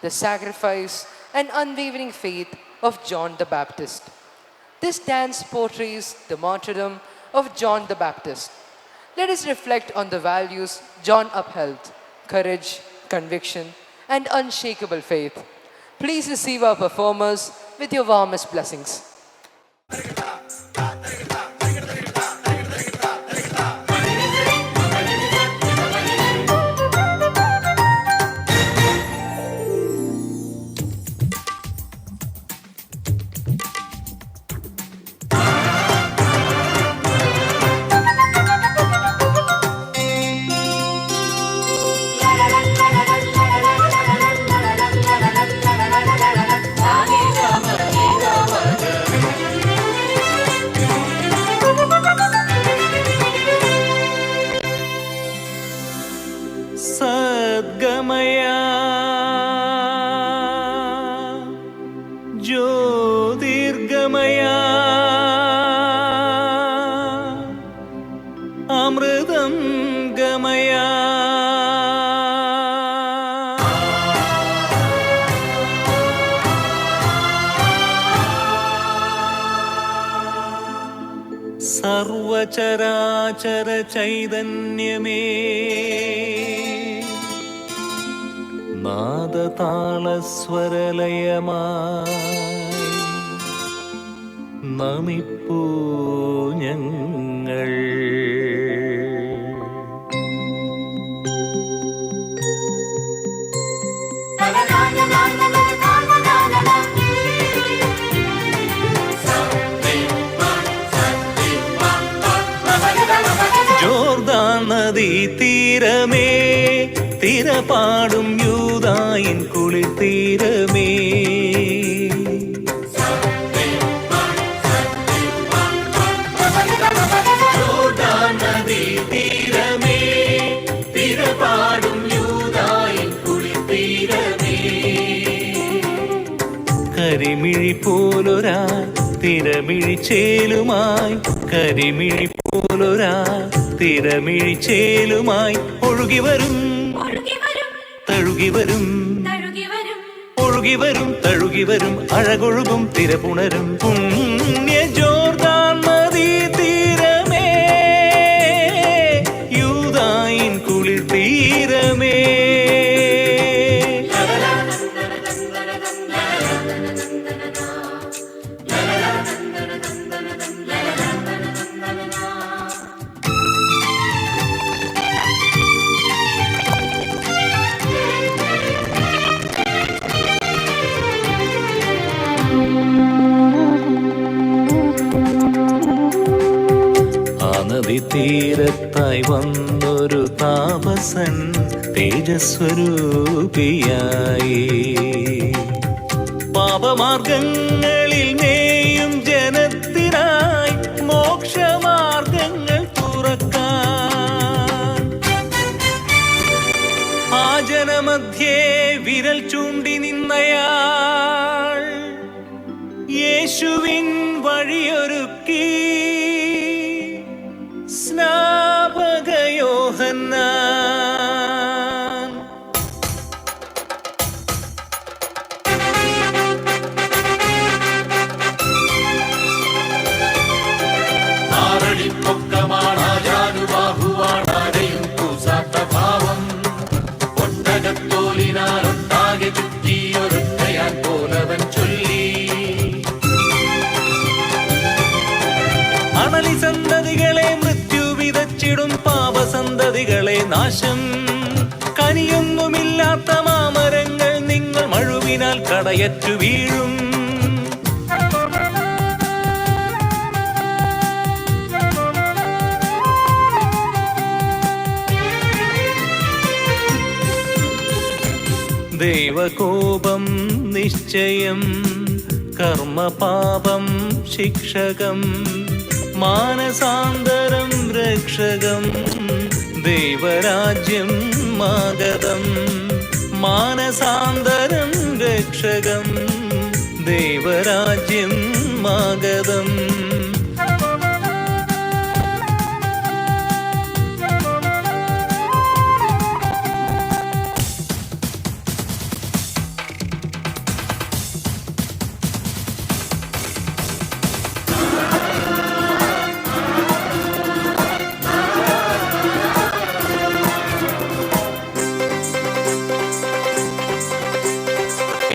the sacrifice and unwavering faith of John the Baptist. This dance portrays the martyrdom of John the Baptist. Let us reflect on the values John upheld: courage, conviction, and unshakable faith. Please receive our performers with your warmest blessings. സദ്ഗമയ ജ്യോതിർഗമയ അമൃതം ഗമയ സർവചരാചര ചൈതന്യമേ നാദതാളസ്വരലയമായി നമിപ്പൂ ഞങ്ങൾ. Jordan നദീ തീരമേ, തിരപാടും യൂദായിൻ കുളിർ തീരമേ, Jordan നദീ തീരമേ, തിരപാടും യൂദായിൻ കുളിർ തീരമേ. കരിമിഴി പോലൊരാ തിരമിഴിച്ചേലുമായി, കരിമിഴി പോലൊരാ തിരമിഴിച്ചേലുമായി ഒഴുകിവരും തഴുകിവരും ഒഴുകിവരും തഴുകിവരും അഴകൊഴുകും തിരപുണരും പുണ്യ Jordan നദീ തീരമേ, യൂദായിൻ കുളിർ തീരമേ. തീരത്തായി വന്നൊരു താപസൻ തേജസ്വരൂപിയായി, പാപമാർഗങ്ങളിൽ മേയും ജനത്തിനായി മോക്ഷമാർഗങ്ങൾ തുറക്കാൻ. ആ ജനമധ്യേ വിരൽ ചൂണ്ടി നിന്നയാൾ യേശുവിൻ വഴിയൊരുക്കി. സ്നാപക യോഹന്നാൻ ആറടിപ്പൊക്കമാണാജാനുബാഹുവാണാരെയും കൂസാത്ത ഭാവം, ഒട്ടകത്തോലിനാലൊട്ടാകെ ചുറ്റിയൊരുത്തയാൻ പോലവൻ ചൊല്ലി. അണലി സന്തതികളെ മൃത്യു വിതച്ചിടും, പാപസന്തതികളെ നാശം. കനിയൊന്നുമില്ലാത്ത മാമരങ്ങൾ നിങ്ങൾ മഴുവിനാൽ കടയറ്റു വീഴും. ദൈവകോപം നിശ്ചയം, കർമ്മപാപം ശിക്ഷകം, മാനസാന്തരം രക്ഷകം, ദൈവരാജ്യം മാഗതം. മാനസാന്തരം രക്ഷകം, ദൈവരാജ്യം മാഗതം.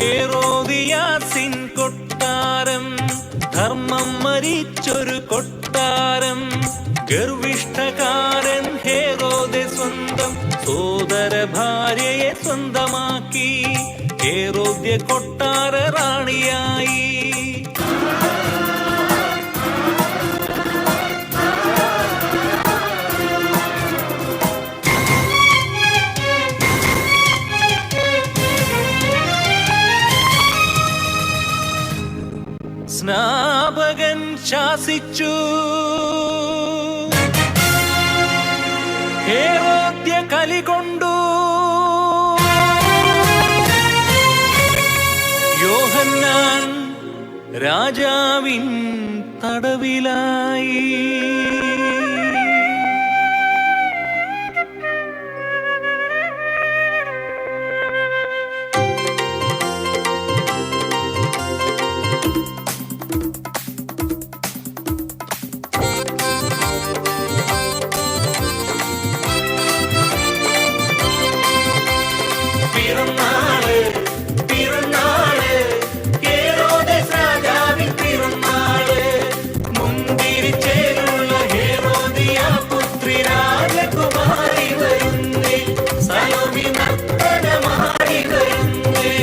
ഹേറോദിയാസിൻ കൊട്ടാരം, ധർമ്മം മരിച്ചൊരു കൊട്ടാരം. ഗർവിഷ്ഠകാരൻ ഹേറോദെ സ്വന്തം സോദര ഭാര്യയെ സ്വന്തമാക്കി. ഹേറോദ്യ കൊട്ടാര റാണിയായി. സ്നാപകൻ ശാസിച്ചു, ഹേറോദ്യ കലികൊണ്ടു. യോഹന്നാൻ രാജാവിൻ തടവിലായി. പിറന്നാള് പിറന്നാള് ഹേറോദേസ് രാജാവിൻ പിറന്നാള്. മുന്തിരിച്ചേലുള്ള ഹേറോദിയ പുത്രി രാജകുമാരി വരുന്നേ, സലോമി നർത്തനമാടി വരുന്നേ.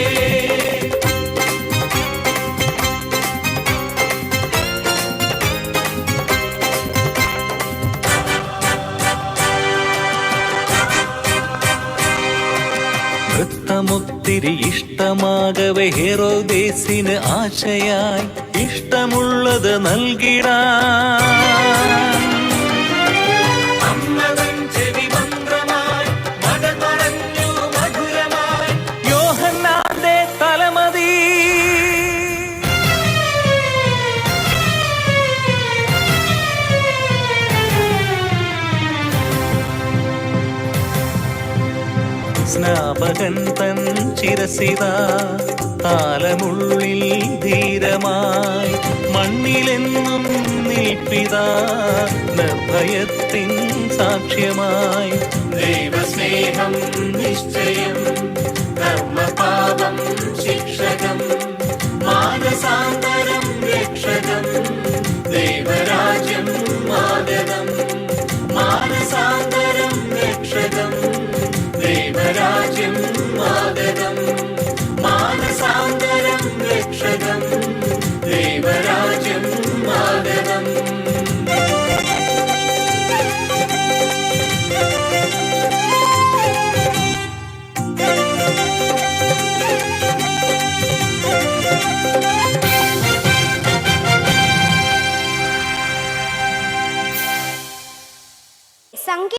നൃത്തമൊത്തിരി ഇഷ്ടമാകവെ ഹേറോദേസിന് ആശയായി ഇഷ്ടമുള്ളത് നൽകിടാൻ. അമ്മതൻ ചെവി മന്ത്രമായി മകൾ പറഞ്ഞു മധുരമായി. യോഹന്നാന്റെ തലമതി. സ്നാപകൻ തൻ ചിരസിതാ താലമുള്ളിൽ ധീരമായി മണ്ണിലെന്നും നിൽപ്പിതാ നിർഭയത്തിൻ സാക്ഷ്യമായി. ദൈവസ്നേഹം നിശ്ചയം ധർമ്മ